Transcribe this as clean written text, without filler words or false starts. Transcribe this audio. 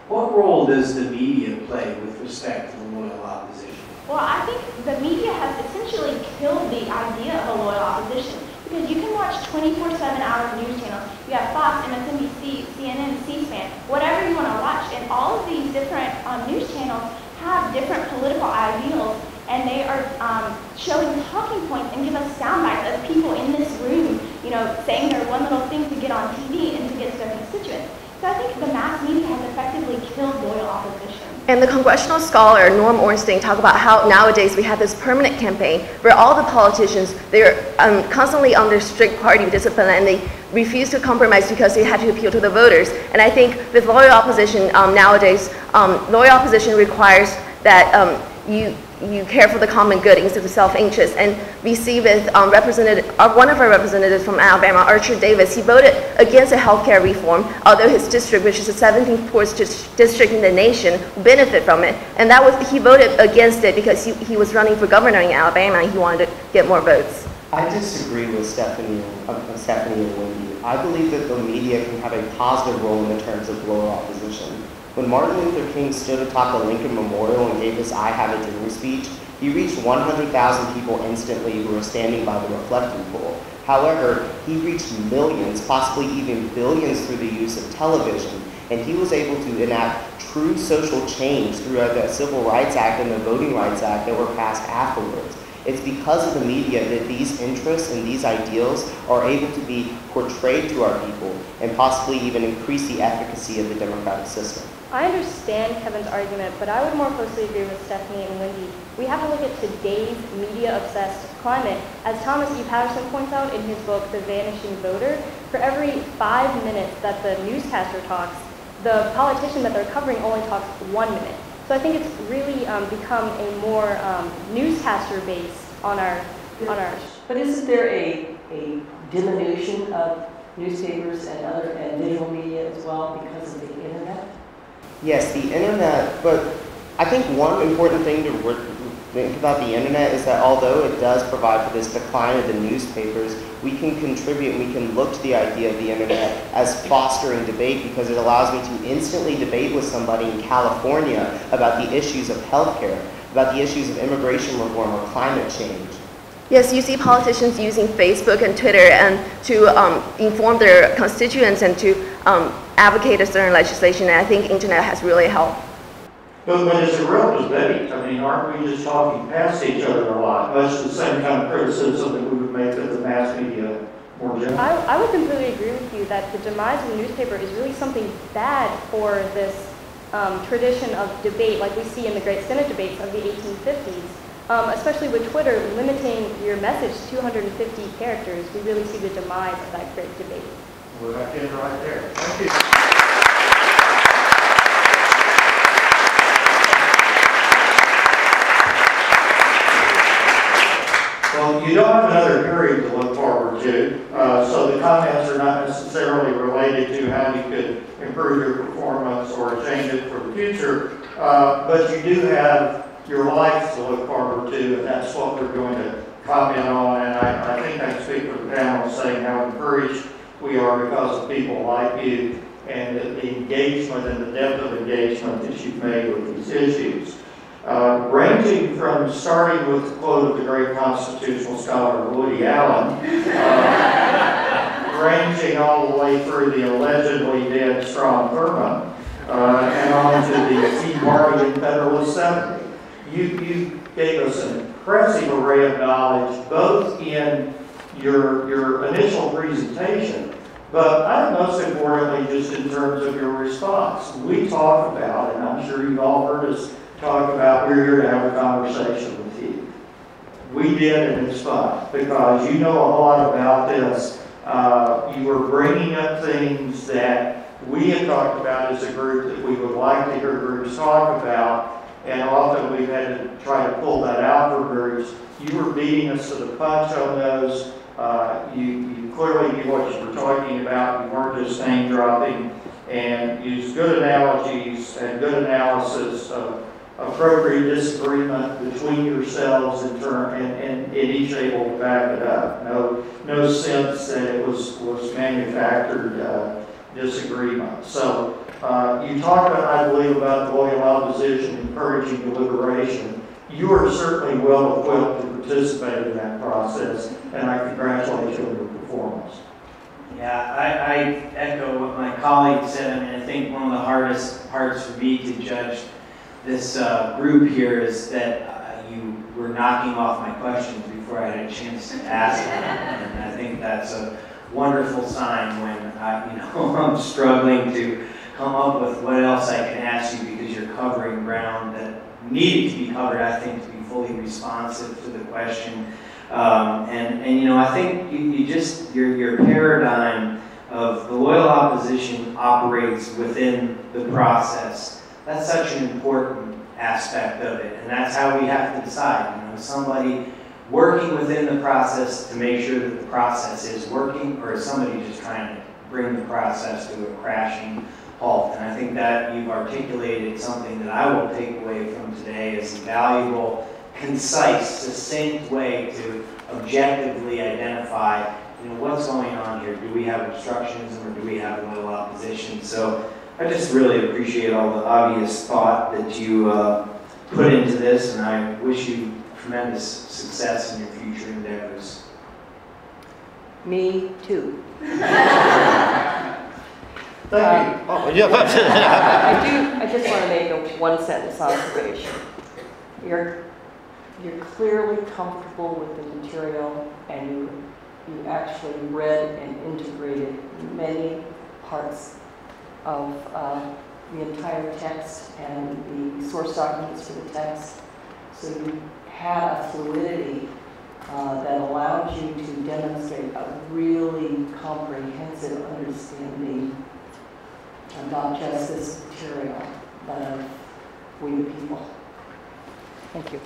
What role does the media play with respect to the loyal opposition? Well, I think the media has essentially killed the idea of a loyal opposition, because you can watch 24/7 hours of news channels. You have Fox, MSNBC, CNN, C-SPAN, whatever you want to watch, and all of these different news channels have different political ideals, and they are showing talking points and give us sound bites of people in this room, saying their one little thing to get on TV and to get to their constituents. So I think the mass media has effectively killed loyal opposition. And the congressional scholar Norm Ornstein talked about how nowadays we have this permanent campaign where all the politicians, they're constantly under strict party discipline, and they refuse to compromise because they had to appeal to the voters. And I think with loyal opposition nowadays, loyal opposition requires that you care for the common good instead of self-interest. And we see with one of our representatives from Alabama, Archer Davis, he voted against a healthcare reform, although his district, which is the 17th poorest district in the nation, will benefit from it. And he voted against it because he was running for governor in Alabama and he wanted to get more votes. I disagree with Stephanie and Wendy. I believe that the media can have a positive role in the terms of loyal opposition. When Martin Luther King stood atop the Lincoln Memorial and gave his I Have a Dream speech, he reached 100,000 people instantly who were standing by the reflecting pool. However, he reached millions, possibly even billions through the use of television, and he was able to enact true social change through the Civil Rights Act and the Voting Rights Act that were passed afterwards. It's because of the media that these interests and these ideals are able to be portrayed to our people and possibly even increase the efficacy of the democratic system. I understand Kevin's argument, but I would more closely agree with Stephanie and Wendy. We have to look at today's media-obsessed climate. As Thomas E. Patterson points out in his book, The Vanishing Voter, for every 5 minutes that the newscaster talks, the politician that they're covering only talks 1 minute. So I think it's really become a more newscaster base on our. But isn't there a diminution of newspapers and digital media as well because of the internet? Yes, the internet, but I think one important thing to think about the internet is that although it does provide for this decline of the newspapers, we can contribute and we can look to the idea of the internet as fostering debate, because it allows me to instantly debate with somebody in California about the issues of healthcare, about the issues of immigration reform or climate change. Yes, you see politicians using Facebook and Twitter and to inform their constituents and to advocate a certain legislation, and I think internet has really helped. But it's a real debate. I mean, aren't we just talking past each other a lot? Much the same kind of criticism that we would make of the mass media more generally. I would completely agree with you that the demise of the newspaper is really something bad for this tradition of debate like we see in the great Senate debates of the 1850s. Especially with Twitter limiting your message to 250 characters, we really see the demise of that great debate. We're back in right there. Thank you. Well, you don't have another period to look forward to, so the comments are not necessarily related to how you could improve your performance or change it for the future, but you do have your life to look forward to, and that's what we're going to comment on. And I think I speak for the panel saying how encouraged we are because of people like you and the engagement and the depth of engagement that you've made with these issues. Ranging from starting with the quote of the great constitutional scholar Woody Allen, ranging all the way through the allegedly dead Strom Thurmond, and on to the Tea Party and Federalist 70. You gave us an impressive array of knowledge, both in your initial presentation, but most importantly, just in terms of your response. We talk about, and I'm sure you've all heard us talk about, we're here to have a conversation with you. We did, and it's fun, because you know a lot about this. You were bringing up things that we have talked about as a group that we would like to hear groups talk about, and often we've had to try to pull that out for groups. You were beating us to the punch on those. You clearly knew what you were talking about. You weren't just name dropping, and used good analogies and good analysis of appropriate disagreement between yourselves and each able to back it up. No sense that it was manufactured disagreement. So you talked about, I believe, about the loyal opposition encouraging deliberation. You are certainly well equipped to participate in that process, and I congratulate you on your performance. Yeah, I echo what my colleague said. I mean, I think one of the hardest parts for me to judge this group here is that you were knocking off my questions before I had a chance to ask them. And I think that's a wonderful sign when I'm struggling to come up with what else I can ask you, because you're covering ground that needed to be covered, I think, to be fully responsive to the question. I think your paradigm of the loyal opposition operates within the process. That's such an important aspect of it, and that's how we have to decide. Somebody working within the process to make sure that the process is working, or is somebody just trying to bring the process to a crashing halt? And I think that you've articulated something that I will take away from today as a valuable, concise, succinct way to objectively identify, what's going on here. Do we have obstructionism, or do we have loyal opposition? So I just really appreciate all the obvious thought that you put into this, and I wish you tremendous success in your future endeavors. Me too. Thank you. I just want to make a one-sentence observation. You're clearly comfortable with the material, and you actually read and integrated many parts of the entire text and the source documents for the text. So you had a fluidity that allowed you to demonstrate a really comprehensive understanding of not just this material, but of we the people. Thank you.